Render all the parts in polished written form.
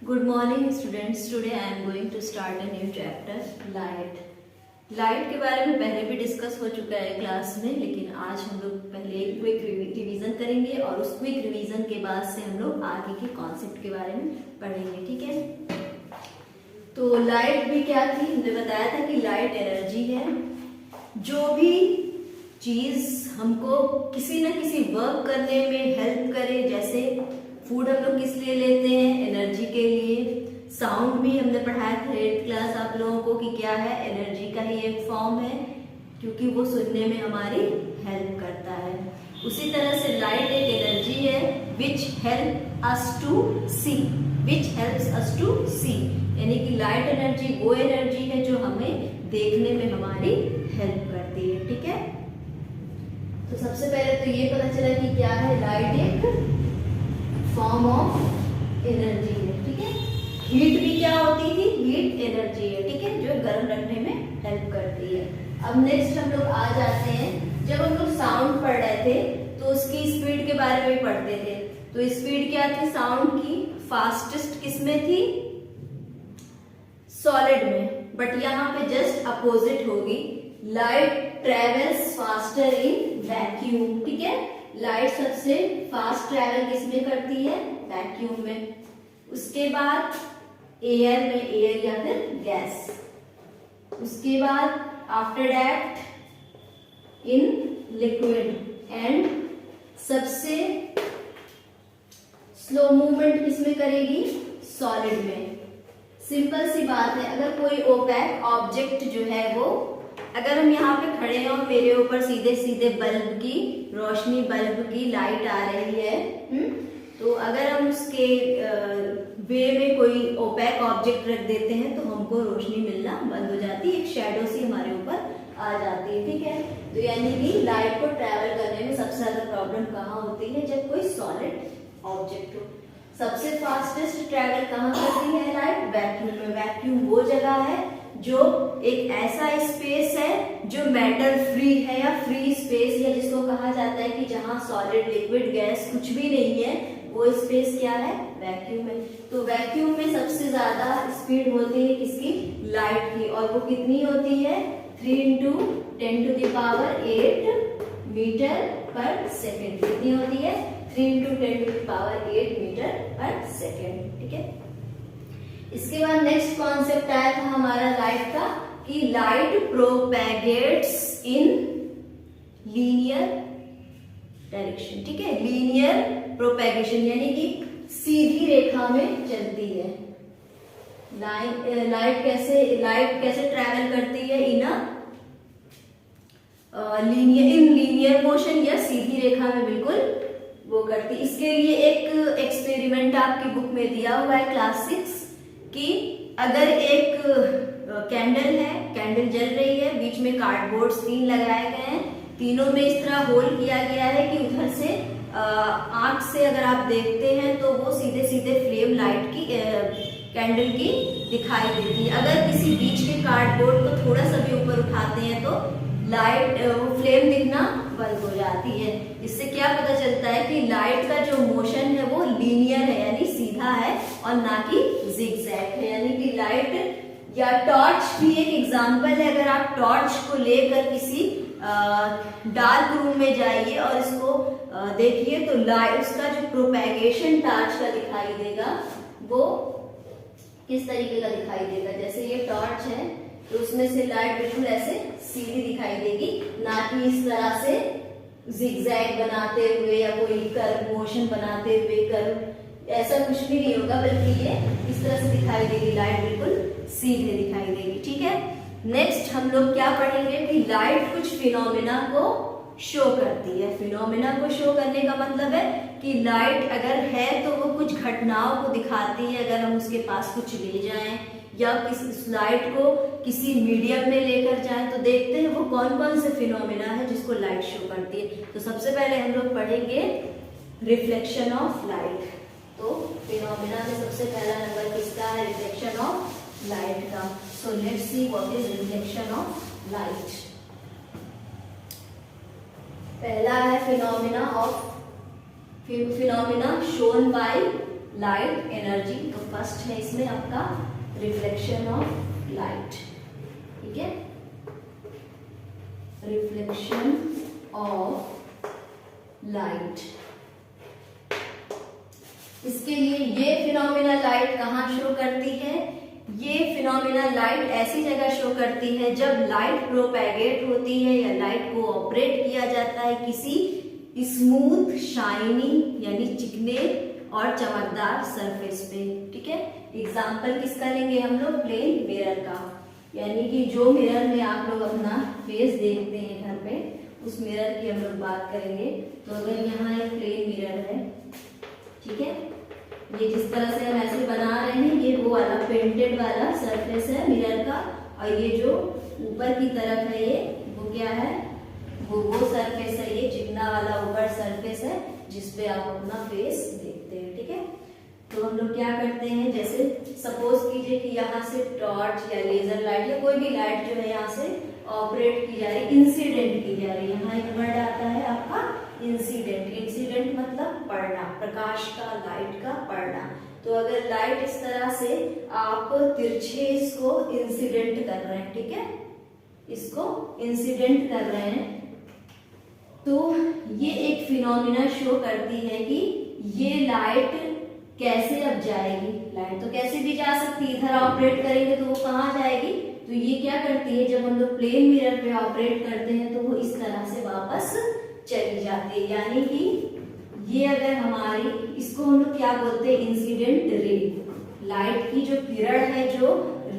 Good morning students. Today I am going to start a new chapter, light. Light के बारे में पहले भी डिस्कस हो चुका है क्लास में, लेकिन आज हम लोग पहले एक क्विक रिवीजन करेंगे और उस क्विक रिवीजन के बाद से हम लोग आगे के कॉन्सेप्ट के बारे में पढ़ेंगे। ठीक है, तो लाइट भी क्या थी, हमने बताया था कि लाइट एनर्जी है। जो भी चीज हमको किसी न किसी वर्क करने में हेल्प करे, जैसे फूड हम लोग किस लिए लेते हैं, एनर्जी के लिए। साउंड भी हमने पढ़ाया था 8th क्लास आप लोगों को कि क्या है, एनर्जी का ही एक फॉर्म है, क्योंकि वो सुनने में हमारी हेल्प करता है। उसी तरह से लाइट एक एनर्जी है which help us to see, which helps us to see, यानी कि लाइट एनर्जी वो एनर्जी है जो हमें देखने में हमारी हेल्प करती है। ठीक है, तो सबसे पहले तो ये पता चला कि क्या है, लाइट एक फॉर्म ऑफ एनर्जी है। ठीक है, हीट भी क्या होती थी, हीट एनर्जी है। ठीक है, जो गर्म रखने में हेल्प करती है। अब नेक्स्ट हम लोग आ जाते हैं, जब हम लोग साउंड पढ़ रहे थे तो उसकी स्पीड के बारे में पढ़ते थे। तो स्पीड क्या थी साउंड की, फास्टेस्ट किसमें थी, सॉलिड में, बट यहाँ पे जस्ट अपोजिट होगी, light travels faster in vacuum. ठीक है, लाइट सबसे फास्ट ट्रेवल किसमें करती है, वैक्यूम में। उसके बाद एयर में, एयर या फिर गैस। उसके बाद after that in liquid, and सबसे स्लो मूवमेंट किसमें करेगी, सॉलिड में। सिंपल सी बात है, अगर कोई ओपैक ऑब्जेक्ट जो है वो, अगर हम यहाँ पे खड़े हैं और मेरे ऊपर सीधे सीधे बल्ब की रोशनी, बल्ब की लाइट आ रही है, तो अगर हम उसके वे में कोई ओपैक ऑब्जेक्ट रख देते हैं तो हमको रोशनी मिलना बंद हो जाती है, एक शैडो सी हमारे ऊपर आ जाती है। ठीक है, तो यानी कि लाइट को ट्रैवल करने में सबसे ज्यादा प्रॉब्लम कहाँ होती है, जब कोई सॉलिड ऑब्जेक्ट हो। सबसे फास्टेस्ट ट्रैवल कहाँ करती है लाइट, वैक्यूम में। वैक्यूम वो जगह है जो एक ऐसा स्पेस है जो मैटर फ्री है, या फ्री स्पेस, या जिसको कहा जाता है कि जहां सॉलिड लिक्विड गैस कुछ भी नहीं है, वो स्पेस क्या है, वैक्यूम है। तो वैक्यूम में सबसे ज्यादा स्पीड होती है किसकी, लाइट की, और वो कितनी होती है, 3 × 10⁸ मीटर पर सेकेंड। कितनी होती है, 3 × 10⁸ मीटर पर सेकेंड। ठीक है, इसके बाद नेक्स्ट कॉन्सेप्ट आया था हमारा लाइट का, कि लाइट प्रोपेगेट्स इन लीनियर डायरेक्शन। ठीक है, लीनियर प्रोपेगेशन यानी कि सीधी रेखा में चलती है। लाइट कैसे ट्रैवल करती है, इन लीनियर मोशन, या सीधी रेखा में बिल्कुल वो करती। इसके लिए एक एक्सपेरिमेंट आपकी बुक में दिया हुआ है क्लास 6 कि अगर एक कैंडल है, कैंडल जल रही है, बीच में कार्डबोर्ड 3 लगाए गए हैं, तीनों में इस तरह होल किया गया है कि उधर से आंख से अगर आप देखते हैं तो वो सीधे सीधे फ्लेम लाइट की कैंडल की दिखाई देती है। अगर किसी बीच के कार्डबोर्ड को थोड़ा सा भी ऊपर उठाते हैं तो लाइट वो फ्लेम दिखना बंद हो जाती है। इससे क्या पता चलता है कि लाइट का जो मोशन है वो लीनियर है, यानी सीधा है, और ना कि जिगजैग है। यानी कि लाइट या टॉर्च भी एक एग्जांपल है। अगर आप टॉर्च को लेकर किसी डार्क रूम में जाइए और इसको देखिए तो लाइट, उसका जो प्रोपेगेशन टॉर्च का दिखाई देगा वो किस तरीके का दिखाई देगा, जैसे ये टॉर्च है तो उसमें से लाइट बिल्कुल ऐसे सीधी दिखाई देगी, ना कि इस तरह से जिगजैग बनाते हुए या कोई कर्व मोशन बनाते हुए, कर्व ऐसा कुछ भी नहीं होगा, बल्कि ये इस तरह से दिखाई देगी, लाइट बिल्कुल सीधे दिखाई देगी। ठीक है, नेक्स्ट हम लोग क्या पढ़ेंगे कि लाइट कुछ फिनोमेना को शो करती है। फिनोमेना को शो करने का मतलब है कि लाइट अगर है तो वो कुछ घटनाओं को दिखाती है। अगर हम उसके पास कुछ ले जाएं या किसी लाइट को किसी मीडियम में लेकर जाएं तो देखते हैं वो कौन कौन से फिनोमेना है जिसको लाइट शो करती है। तो सबसे पहले हम लोग पढ़ेंगे रिफ्लेक्शन ऑफ लाइट। तो फिनोमेना में सबसे पहला नंबर किसका है, रिफ्लेक्शन ऑफ लाइट का। So let's see what is reflection of light. पहला है phenomena shown by light energy. तो फर्स्ट है इसमें आपका रिफ्लेक्शन ऑफ लाइट, ठीक है, रिफ्लेक्शन ऑफ लाइट। इसके लिए ये फिनोमिना लाइट कहाँ शो करती है? ये फिनोमिना लाइट ऐसी जगह शो करती है जब लाइट प्रोपेगेट होती है या लाइट को ऑपरेट किया जाता है किसी स्मूथ, शाइनी यानी चिकने और चमकदार सरफेस पे, ठीक है। एग्जाम्पल किसका लेंगे हम लोग? प्लेन मिरर का, यानी कि जो मिरर में आप लोग अपना फेस देखते हैं घर पे, उस मिरर की हम लोग बात करेंगे। तो अगर यहाँ एक प्लेन मिरर है, ठीक है, ये जिस तरह से हम ऐसे बना रहे हैं, ये वो वाला पेंटेड वाला सरफेस है मिरर का, और ये जो ऊपर की तरफ है ये वो क्या है? वो सरफेस है, ये चिकना वाला ऊपर सरफेस है जिसपे आप अपना फेस देखते हैं, ठीक है। तो हम लोग क्या करते हैं, जैसे सपोज कीजिए कि यहाँ से टॉर्च या लेजर लाइट या कोई भी लाइट जो है यहाँ से ऑपरेट की जा रही, इंसिडेंट की जा रही है। यहाँ एक वर्ड आता है आपका इंसिडेंट। इंसिडेंट मतलब पड़ना, प्रकाश का, लाइट का पड़ना। तो अगर लाइट इस तरह से आप तिरछे इसको इंसिडेंट कर रहे हैं, ठीक है, इसको इंसिडेंट कर रहे हैं, तो ये एक फिनोमिना शो करती है कि ये लाइट कैसे अब जाएगी। लाइट तो कैसे भी जा सकती है, इधर ऑपरेट करेंगे तो वो कहाँ जाएगी? तो ये क्या करती है, जब हम लोग प्लेन मिरर पे ऑपरेट करते हैं तो वो इस तरह से वापस चली जाती है। यानी कि ये अगर हमारी, इसको हम लोग क्या बोलते हैं? Incident ray. लाइट की जो किरण है, जो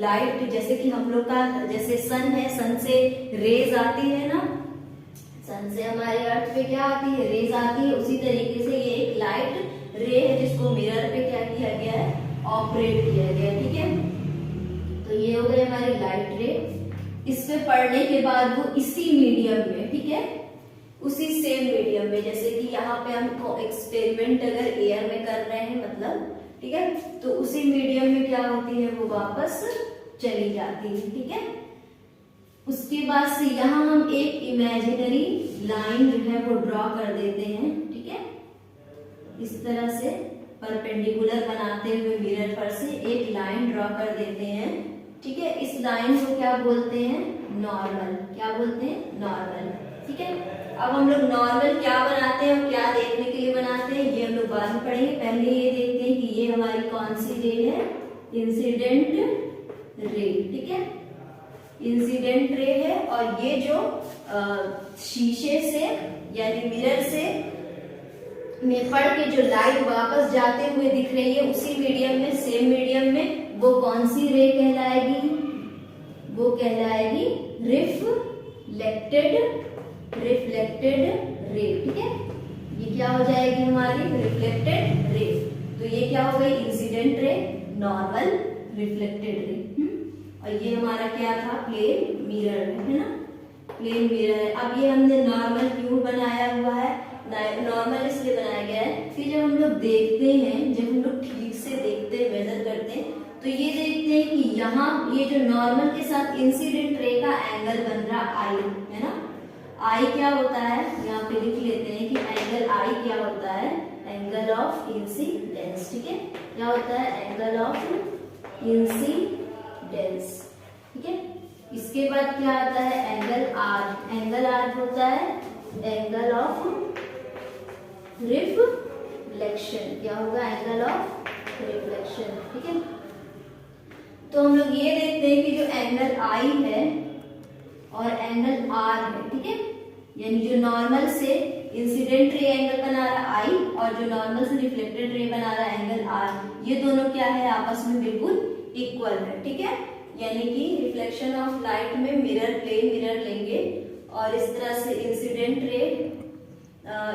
लाइट जैसे कि हम लोग का जैसे सन है, सन से रेज आती है ना, सन से हमारे अर्थ पे क्या आती है? रेज आती है। उसी तरीके से ये एक लाइट रे है जिसको मिरर पे क्या किया गया है? ऑपरेट किया गया है, ठीक है। तो ये हो गई हमारी लाइट रे। इस पे पड़ने के बाद वो इसी मीडियम में, ठीक है, उसी सेम मीडियम में, जैसे कि यहाँ पे हम एक्सपेरिमेंट अगर एयर में कर रहे हैं मतलब, ठीक है, तो उसी मीडियम में क्या होती है? वो वापस चली जाती है, ठीक है। उसके बाद से यहाँ हम एक इमेजिनरी लाइन जो है वो ड्रॉ कर देते हैं, ठीक है, इस तरह से परपेंडिकुलर बनाते हुए मिरर पर से एक लाइन ड्रॉ कर देते हैं, ठीक है। इस लाइन को क्या बोलते हैं? नॉर्मल। क्या बोलते हैं? नॉर्मल, ठीक है। अब हम लोग नॉर्मल क्या बनाते हैं और क्या देखने के लिए बनाते हैं, ये हम लोग बाद में पढ़ेंगे। पहले ये देखते हैं कि ये हमारी कौन सी रे है? इंसिडेंट रे, ठीक है, इंसिडेंट रे है। और ये जो शीशे से यानी मिरर से में पड़ के जो लाइट वापस जाते हुए दिख रही है, उसी मीडियम में, सेम मीडियम में, वो कौन सी रे कहलाएगी? वो कहलाएगी रिफ्लेक्टेड रे, ठीक है। ये क्या हो जाएगी? हमारी रिफ्लेक्टेड रे। तो ये क्या हो गई? Incident ray, normal, reflected ray. और ये हमारा क्या था? प्लेन मिरर है ना, प्लेन मिरर है। अब ये हमने नॉर्मल क्यों बनाया हुआ है? नॉर्मल इसलिए बनाया गया है कि जब हम लोग देखते हैं, जब हम लोग ठीक से देखते हैं, मेजर करते हैं, तो ये देखते हैं कि यहाँ ये जो नॉर्मल के साथ इंसिडेंट रे का एंगल बन रहा आई है ना। आई क्या होता है? यहाँ पे लिख लेते हैं कि एंगल आई क्या होता है? एंगल ऑफ इंसिडेंस, ठीक है। क्या होता है? एंगल ऑफ इंसिडेंस, ठीक है। इसके बाद क्या आता है? Angle are. एंगल आर होता है एंगल ऑफ रिफ्लेक्शन। क्या होगा? एंगल ऑफ रिफ्लेक्शन, ठीक है। तो हम लोग ये देखते हैं कि जो एंगल आई है और एंगल आर है, ठीक है, यानी जो नॉर्मल से इंसिडेंट रे एंगल बना रहा आई और जो नॉर्मल से रिफ्लेक्टेड रे बना रहा एंगल आर, ये दोनों क्या है? आपस में बिल्कुल इक्वल है, ठीक है। यानी कि रिफ्लेक्शन ऑफ लाइट में मिरर, प्लेन मिरर लेंगे और इस तरह से इंसिडेंट रे,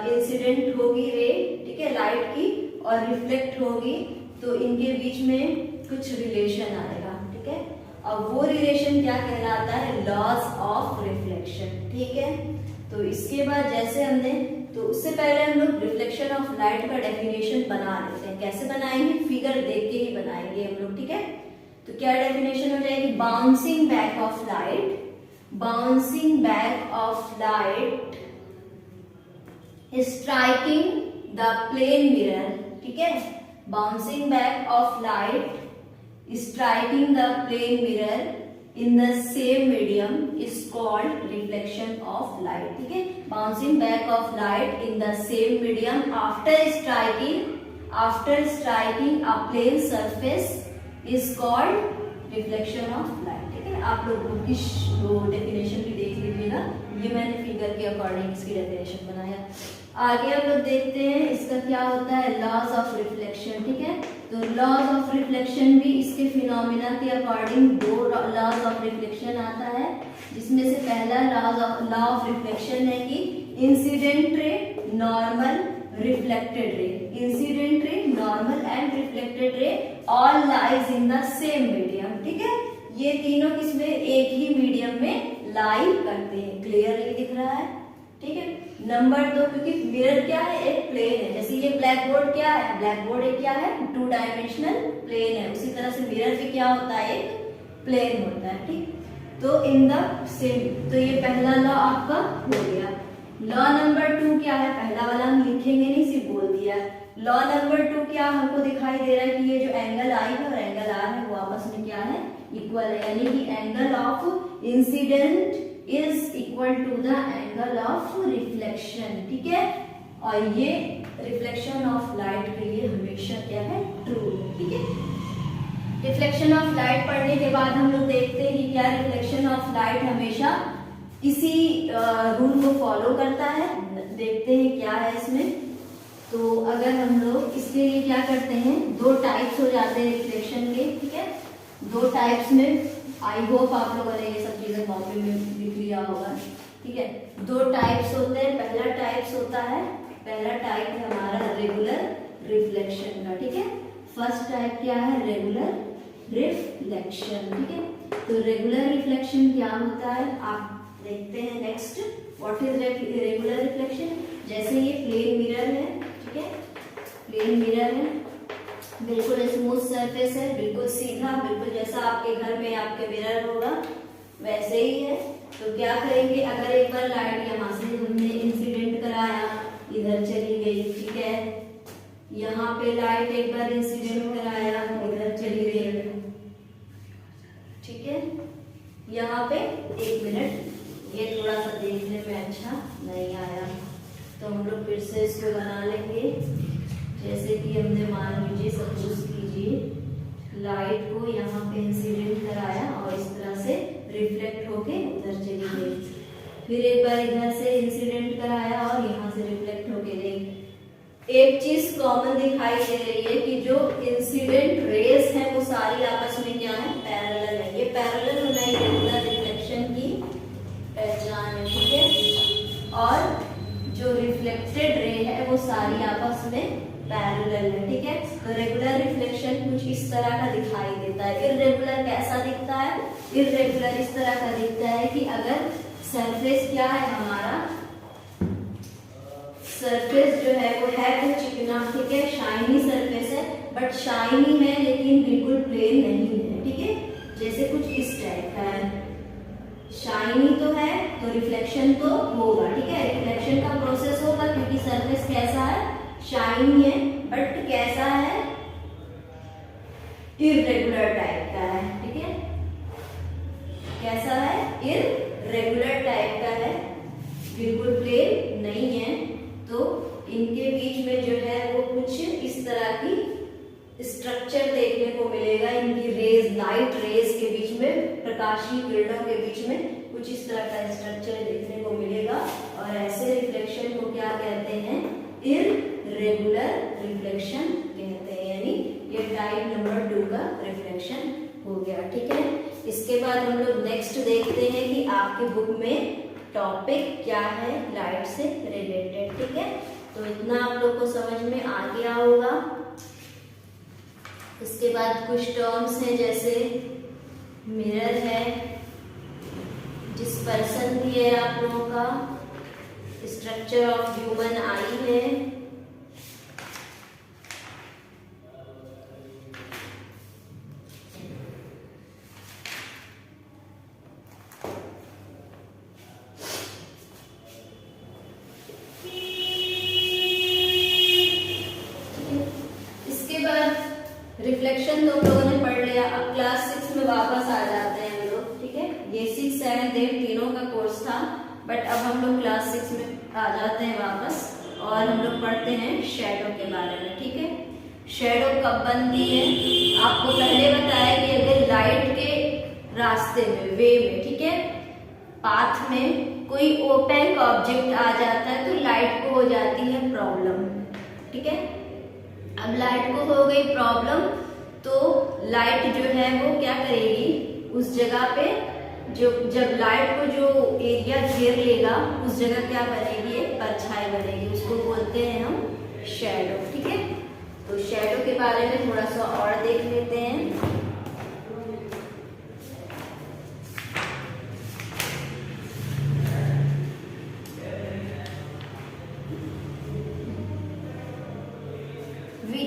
इंसिडेंट होगी रे, ठीक है, लाइट की, और रिफ्लेक्ट होगी, तो इनके बीच में कुछ रिलेशन आएगा, ठीक है। और वो रिलेशन क्या कहलाता है? लॉज ऑफ रिफ्लेक्शन, ठीक है। तो इसके बाद जैसे हमने, तो उससे पहले हम लोग रिफ्लेक्शन ऑफ लाइट का डेफिनेशन बना लेते हैं। कैसे बनाएंगे? फिगर देख के ही बनाएंगे हम लोग, ठीक है। तो क्या डेफिनेशन हो जाएगी? Bouncing back of light, bouncing back of light striking the plane mirror, ठीक है, bouncing back of light striking the plane mirror in the same medium is called reflection of light. ठीक है, bouncing back of light in the same medium after striking a plane surface is called reflection of light. ठीक है, आप लोग bookish definition भी देख लीजिएगा, ये मैंने फिगर के अकॉर्डिंग इसकी डेफिनेशन बनाया। आगे हम लोग देखते हैं इसका क्या होता है, लॉज ऑफ रिफ्लेक्शन। ठीक है, तो लॉज ऑफ रिफ्लेक्शन भी इसके फिनोमिना के अकॉर्डिंग दो लॉज ऑफ रिफ्लेक्शन आता है, जिसमें से पहला लॉ ऑफ रिफ्लेक्शन है कि incident ray, normal, reflected ray, incident ray, normal and reflected ray all lies in the same medium. ठीक है, ये तीनों किसमें, एक ही मीडियम में लाई करते हैं। क्लियरली दिख रहा है। ठीक है, नंबर 2, क्योंकि मिरर क्या है, एक प्लेन है। जैसे ये ब्लैक बोर्ड क्या है, ब्लैक बोर्ड एक क्या है, 2 डायमेंशनल प्लेन है। उसी तरह से मिरर भी क्या होता है, एक प्लेन होता है। ठीक, तो इन द सेम, तो ये पहला लॉ आपका हो गया। लॉ नंबर 2 क्या है, पहला वाला हम लिखेंगे नहीं, सिर्फ बोल दिया। लॉ नंबर 2 क्या हमको दिखाई दे रहा है कि ये जो एंगल आई है और एंगल आर है वो आपस में क्या है, इक्वल है, यानी कि angle of incidence is equal to the angle of reflection. ठीक है, और ये रिफ्लेक्शन ऑफ लाइट के लिए हमेशा क्या है, ट्रू। ठीक है, रिफ्लेक्शन ऑफ लाइट पढ़ने के बाद हम लोग देखते हैं कि क्या रिफ्लेक्शन ऑफ लाइट हमेशा किसी रूल को फॉलो करता है। देखते हैं क्या है इसमें। तो अगर हम लोग इसके लिए क्या करते हैं, 2 टाइप्स हो जाते हैं रिफ्लेक्शन के। ठीक है, 2 टाइप्स में, आई होप आप लोगों ने ये सब चीजें कॉपी में लिख लिया होगा। ठीक है, 2 टाइप्स होते हैं। पहला टाइप है हमारा रेगुलर रिफ्लेक्शन का। ठीक है, फर्स्ट टाइप क्या है, रेगुलर रिफ्लेक्शन। ठीक है, तो रेगुलर रिफ्लेक्शन क्या होता है आप देखते हैं next. What is regular reflection, जैसे ये प्लेन मिरर है। ठीक है, प्लेन मिरर है, बिल्कुल स्मूथ सरफेस है, बिल्कुल सीधा, बिल्कुल जैसा आपके घर में आपके मिरर होगा वैसे ही है। तो क्या करेंगे, अगर एक बार लाइट यहाँ से हमने इंसिडेंट कराया, इधर चली गई। ठीक है, यहाँ पे लाइट एक बार इंसिडेंट कराया, इधर चली गई। ठीक है, यहाँ पे 1 मिनट, ये थोड़ा सा देखने में अच्छा नहीं आया, तो हम लोग फिर से इसको बना लेंगे। जैसे कि हमने मान लीजिए, सपोज कीजिए लाइट को यहाँ पे इंसिडेंट कराया और इस तरह से रिफ्लेक्ट होके उधर चली गई। फिर एक बार इधर से इंसिडेंट कराया और यहाँ से रिफ्लेक्ट होके गई। एक चीज कॉमन दिखाई दे रही है कि जो इंसिडेंट रेज है वो सारी आपस में क्या है, पैरेलल है। ये पैरेलल होना ही रेगुलर रिफ्लेक्शन की पहचान है। ठीक है, और जो रिफ्लेक्टेड रे है वो सारी आपस में पैरेलल है। ठीक है, तो रेगुलर रिफ्लेक्शन कुछ इस तरह का दिखाई देता है। इर्रेगुलर कैसा दिखता है, इर्रेगुलर इस तरह का दिखता है कि अगर सरफेस क्या है हमारा, सरफेस जो है वो है तो चिकना, ठीक है, शाइनी सरफेस है, बट शाइनी है लेकिन बिल्कुल प्लेन नहीं है। ठीक है, जैसे कुछ इस टाइप का है, शाइनी तो है तो रिफ्लेक्शन तो होगा। ठीक है, रिफ्लेक्शन का प्रोसेस होगा क्योंकि सरफेस कैसा है, शाइनी है, बट कैसा है, इर्रेगुलर टाइप का है। ठीक है, कैसा है, इर्रेगुलर टाइप का है, बिल्कुल प्लेन नहीं है। तो इनके बीच में जो है वो कुछ इस तरह की स्ट्रक्चर देखने को मिलेगा। इनकी रेज, लाइट रेज के बीच में, प्रकाशीय किरणों के बीच में कुछ इस तरह का स्ट्रक्चर देखने को मिलेगा। और ऐसे रिफ्लेक्शन को क्या कहते हैं, इर्रेगुलर रिफ्लेक्शन कहते हैं। यानी ये टाइप नंबर 2 का रिफ्लेक्शन हो गया। ठीक है, इसके बाद हम लोग नेक्स्ट देखते हैं कि आपके बुक में टॉपिक क्या है लाइट से रिलेटेड। ठीक है, तो इतना आप लोग को समझ में आ गया होगा। इसके बाद कुछ टर्म्स हैं, जैसे मिरर है, डिस्पर्सन भी है आप लोगों का, स्ट्रक्चर ऑफ ह्यूमन आई है, इसके बाद में वापस आ जाते हैं हम लोग, ठीक है। ये 6, 7, 8 तीनों का कोर्स था, बट अब हम लोग क्लास 6 में आ जाते हैं वापस और हम लोग पढ़ते हैं शैडो के बारे में, ठीक है। शैडो कब बनती है? आपको पहले बताया कि अगर लाइट के रास्ते में, वे में, ठीक है, पाथ में कोई ओपेक ऑब्जेक्ट आ जाता है तो लाइट को हो जाती है प्रॉब्लम, ठीक है। अब लाइट को हो गई प्रॉब्लम तो लाइट जो है वो क्या करेगी, उस जगह पे जो जब लाइट को जो एरिया घेर लेगा उस जगह क्या बनेगी, एक परछाई बनेगी, उसको बोलते हैं हम शैडो, ठीक है। तो शैडो के बारे में थोड़ा सा और देख लेते हैं।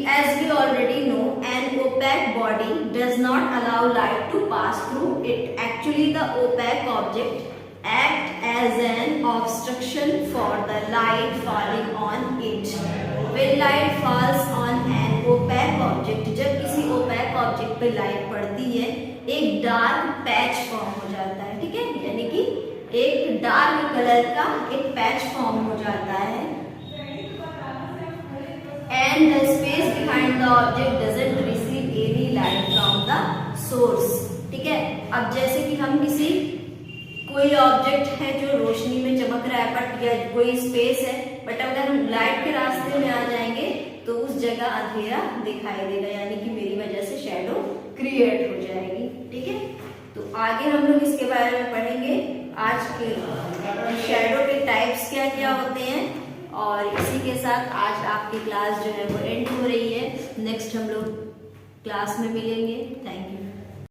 As we already know, an opaque body does not allow light to pass through it. Actually, the opaque object act as an obstruction for the light falling on it. When light falls on an opaque object, जब किसी opaque object पे light पड़ती है, एक dark patch form हो जाता है, ठीक है, यानी कि एक डार्क कलर का एक पैच फॉर्म हो जाता है। And the space behind the object doesn't receive any light from the source, ठीक है। अब जैसे कि हम किसी कोई ऑब्जेक्ट है जो रोशनी में चमक रहा है, बट या कोई स्पेस है, बट अगर हम लाइट के रास्ते में आ जाएंगे तो उस जगह अंधेरा दिखाई देगा, यानी कि मेरी वजह से शैडो क्रिएट हो जाएगी, ठीक है। तो आगे हम लोग इसके बारे में पढ़ेंगे, आज के शैडो के टाइप्स क्या क्या होते हैं, और इसी के साथ आज आपकी क्लास जो है वो एंड हो रही है। नेक्स्ट हम लोग क्लास में मिलेंगे। Thank you.